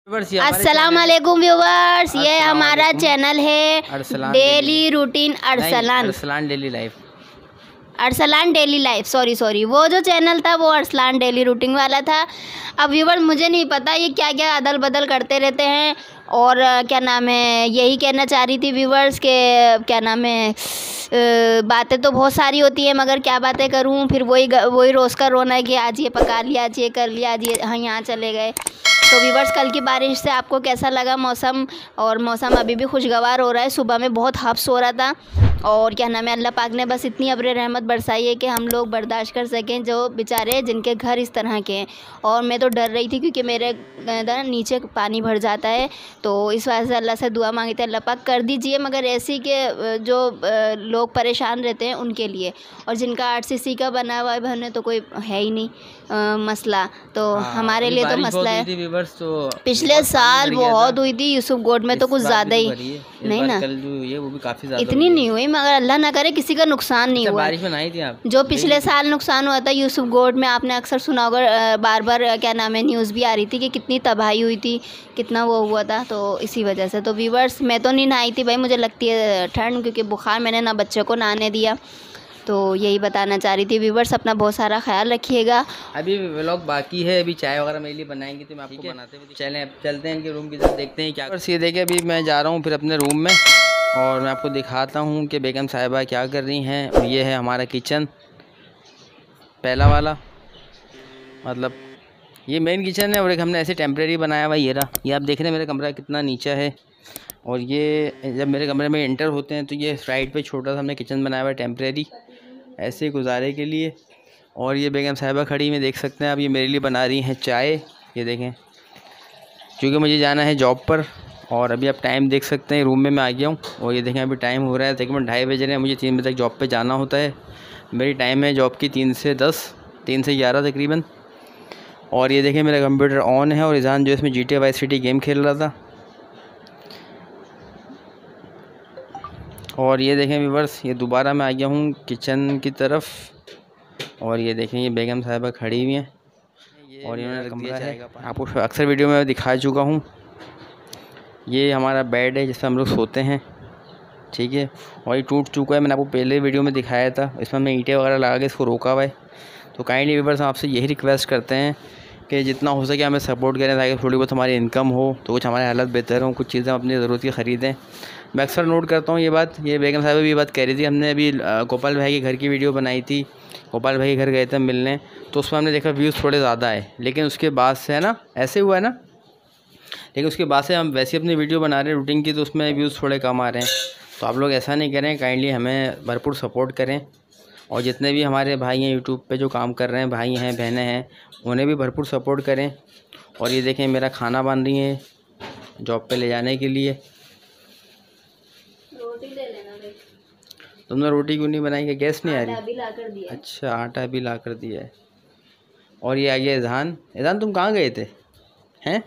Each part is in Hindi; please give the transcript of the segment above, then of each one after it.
अस्सलाम वालेकुम व्यूवर्स, ये हमारा चैनल है daily routine Arsalan daily life. Sorry वो जो चैनल था वो अरसलान डेली रूटीन वाला था। अब व्यूवर्स मुझे नहीं पता ये क्या क्या अदल बदल करते रहते हैं। और क्या नाम है, यही कहना चाह रही थी व्यूवर्स के क्या नाम है, बातें तो बहुत सारी होती है मगर क्या बातें करूं। फिर वही रोज़ का रोना है कि आज ये पका लिया, आज ये कर लिया, आज ये हाँ यहाँ चले गए। तो व्यूवर्स कल की बारिश से आपको कैसा लगा मौसम? और मौसम अभी भी खुशगवार हो रहा है। सुबह में बहुत हफ्स हो रहा था और क्या नाम है, अल्लाह पाक ने बस इतनी अब्र रहमत बरसाई है कि हम लोग बर्दाश्त कर सकें, जो बेचारे जिनके घर इस तरह के हैं। और मैं तो डर रही थी क्योंकि मेरे नीचे पानी भर जाता है, तो इस वजह से अल्लाह से दुआ मांगी थी अल्लाह पाक कर दीजिए। मगर ऐसी के जो लोग परेशान रहते हैं उनके लिए, और जिनका RCC का बना हुआ है तो कोई है ही नहीं मसला, तो हमारे लिए तो मसला है। तो पिछले साल बहुत हुई थी यूसुफ गोड में, तो कुछ ज़्यादा ही नहीं ना, वो भी काफ़ी ज़्यादा इतनी नहीं हुई मगर अल्लाह ना करे किसी का नुकसान नहीं हुआ। बारिश में नहीं थी आप? जो पिछले साल नुकसान हुआ था यूसुफ गोड में, आपने अक्सर सुना होगा, बार बार क्या नाम है न्यूज़ भी आ रही थी कि कितनी तबाही हुई थी, कितना वो हुआ था। तो इसी वजह से तो व्यूवर्स मैं तो नहीं नहाई थी भाई, मुझे लगती है ठंड, क्योंकि बुखार मैंने ना बच्चे को नहाने दिया। तो यही बताना चाह रही थी व्यूवर्स, अपना बहुत सारा ख्याल रखिएगा। अभी व्लॉग बाकी है, अभी चाय वगैरह मेरे लिए बनाएंगे तो मैं आपको बनाते हुए चलते हैं इनके रूम की तरफ, देखते हैं क्या। बस ये देखिए अभी मैं जा रहा हूँ फिर अपने रूम में, और मैं आपको दिखाता हूँ कि बेगम साहिबा क्या कर रही हैं। और ये है हमारा किचन, पहला वाला, मतलब ये मेन किचन है, और एक हमने ऐसे टेम्प्रेरी बनाया हुआ ये रहा। ये आप देख रहे हैं मेरा कमरा कितना नीचा है, और ये जब मेरे कमरे में एंटर होते हैं तो ये साइड पे छोटा सा हमने किचन बनाया हुआ है टेम्प्रेरी, ऐसे गुजारे के लिए। और ये बेगम साहिबा खड़ी में देख सकते हैं आप, ये मेरे लिए बना रही हैं चाय। ये देखें, क्योंकि मुझे जाना है जॉब पर, और अभी आप टाइम देख सकते हैं, रूम में मैं आ गया हूँ। और ये देखें अभी टाइम हो रहा है तकरीबन 2:30 बज रहे हैं, मुझे 3 बजे तक जॉब पे जाना होता है। मेरी टाइम है जॉब की 3 से 10, 3 से 11 तकरीबन। और ये देखें मेरा कंप्यूटर ऑन है, और ईजान जो इसमें GTA Vice City गेम खेल रहा था। और ये देखें व्यूअर्स, ये दोबारा मैं आ गया हूँ किचन की तरफ, और ये देखें ये बेगम साहिबा खड़ी हुई हैं, और इन्होंने कमरा है, आपको अक्सर वीडियो में दिखा चुका हूँ। ये हमारा बेड है जिसमें हम लोग सोते हैं, ठीक है। और ये टूट चुका है, मैंने आपको पहले वीडियो में दिखाया था, इसमें हमने ईंटें वगैरह लगा के इसको रोका हुआ है। तो काइंडली व्यूअर्स आपसे यही रिक्वेस्ट करते हैं कि जितना हो सके हमें सपोर्ट करें, ताकि थोड़ी बहुत हमारी इनकम हो, तो कुछ हमारी हालत बेहतर हो, कुछ चीज़ें अपनी ज़रूरत की ख़रीदें। मैं अक्सर नोट करता हूँ ये बात, ये बेगम साहिबा भी ये बात कह रही थी। हमने अभी गोपाल भाई के घर की वीडियो बनाई थी, गोपाल भाई के घर गए थे मिलने, तो उसमें हमने देखा व्यूज़ थोड़े ज़्यादा है, लेकिन उसके बाद से है ना ऐसे हुआ है ना, लेकिन उसके बाद से हम वैसे अपनी वीडियो बना रहे हैं रूटीन की, तो उसमें व्यूज़ थोड़े कम आ रहे हैं। तो आप लोग ऐसा नहीं करें, काइंडली हमें भरपूर सपोर्ट करें। और जितने भी हमारे भाई हैं यूट्यूब पे जो काम कर रहे हैं, भाई हैं बहनें हैं, उन्हें भी भरपूर सपोर्ट करें। और ये देखें मेरा खाना बन रही है जॉब पे ले जाने के लिए। रोटी ले लेना भाई। तुमने रोटी क्यों नहीं बनाई? गैस नहीं आ रही? अभी ला कर दिया। अच्छा, आटा भी ला कर दिया है। और ये आ गया ईजान तुम कहाँ गए थे? हैं,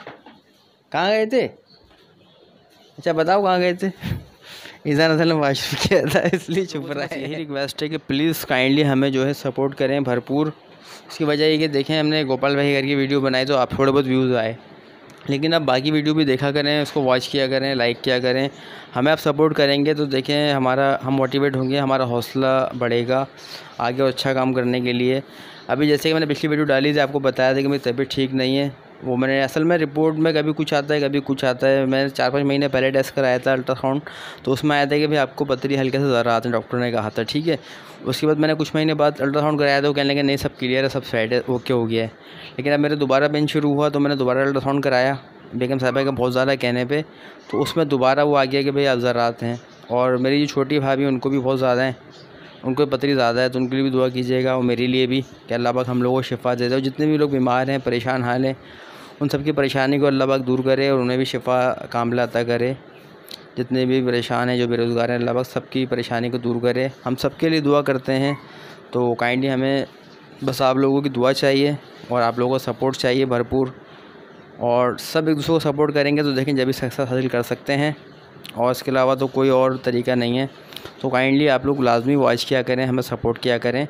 कहाँ गए थे? अच्छा बताओ कहाँ गए थे? ईजान असल में वाशरूम किया था इसलिए चुप रहा है। यही रिक्वेस्ट है कि प्लीज़ काइंडली हमें जो है सपोर्ट करें भरपूर। उसकी वजह ये कि देखें हमने गोपाल भाई घर की वीडियो बनाई तो आप थोड़े बहुत व्यूज़ आए, लेकिन आप बाकी वीडियो भी देखा करें, उसको वॉच किया करें, लाइक किया करें। हमें आप सपोर्ट करेंगे तो देखें हम मोटिवेट होंगे, हमारा हौसला बढ़ेगा आगे और अच्छा काम करने के लिए। अभी जैसे कि मैंने पिछली वीडियो डाली थी, आपको बताया था कि मेरी तबीयत ठीक नहीं है। वो मैंने असल में रिपोर्ट में कभी कुछ आता है कभी कुछ आता है। मैंने 4-5 महीने पहले टेस्ट कराया था अल्ट्रासाउंड, तो उसमें आया था कि भाई आपको पथरी हल्के से ज़रा आते हैं, डॉक्टर ने कहा था, ठीक है। उसके बाद मैंने कुछ महीने बाद अल्ट्रासाउंड कराया, तो कहने लगे नहीं सब क्लियर है, सब सेट है, ओके हो गया है। लेकिन अब मेरे दोबारा पेन शुरू हुआ, तो मैंने दोबारा अल्ट्रासाउंड कराया बेगम साहिबा का बहुत ज़्यादा कहने पे, तो उसमें दोबारा वो आ गया कि भाई आप ज़रात हैं। और मेरी जो छोटी भाभी उनको भी बहुत ज़्यादा है, उनको पथरी ज़्यादा है, तो उनके लिए भी दुआ कीजिएगा, और मेरे लिए भी कि अल्लाह पाक हम लोगों को शिफ़ा दे दे। और जितने भी लोग बीमार हैं, परेशान हाल हैं, उन सब की परेशानी को अल्लाह पाक दूर करे और उन्हें भी शिफ़ा कामिला अता करे। जितने भी परेशान हैं, जो बेरोज़गार हैं, अल्लाह पाक सबकी परेशानी को दूर करे। हम सब के लिए दुआ करते हैं। तो काइंडली हमें बस आप लोगों की दुआ चाहिए और आप लोगों का सपोर्ट चाहिए भरपूर, और सब एक दूसरे को सपोर्ट करेंगे तो देखें जब भी सक्सेस हासिल कर सकते हैं, और इसके अलावा तो कोई और तरीका नहीं है। तो काइंडली आप लोग लाजमी वॉच किया करें, हमें सपोर्ट किया करें।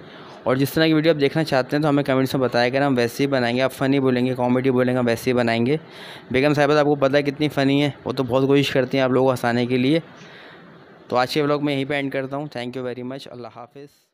और जिस तरह की वीडियो आप देखना चाहते हैं तो हमें कमेंट्स में बताया करें, हम वैसे ही बनाएंगे। आप फ़नी बोलेंगे, कॉमेडी बोलेंगे, हम वैसे ही बनाएंगे। बेगम साहिबा आपको पता है कितनी फ़नी है, वो तो बहुत कोशिश करती हैं आप लोगों को हंसाने के लिए। तो आज के व्लॉग मैं यहीं पे एंड करता हूँ। Thank you very much. Allah हाफ़िज़।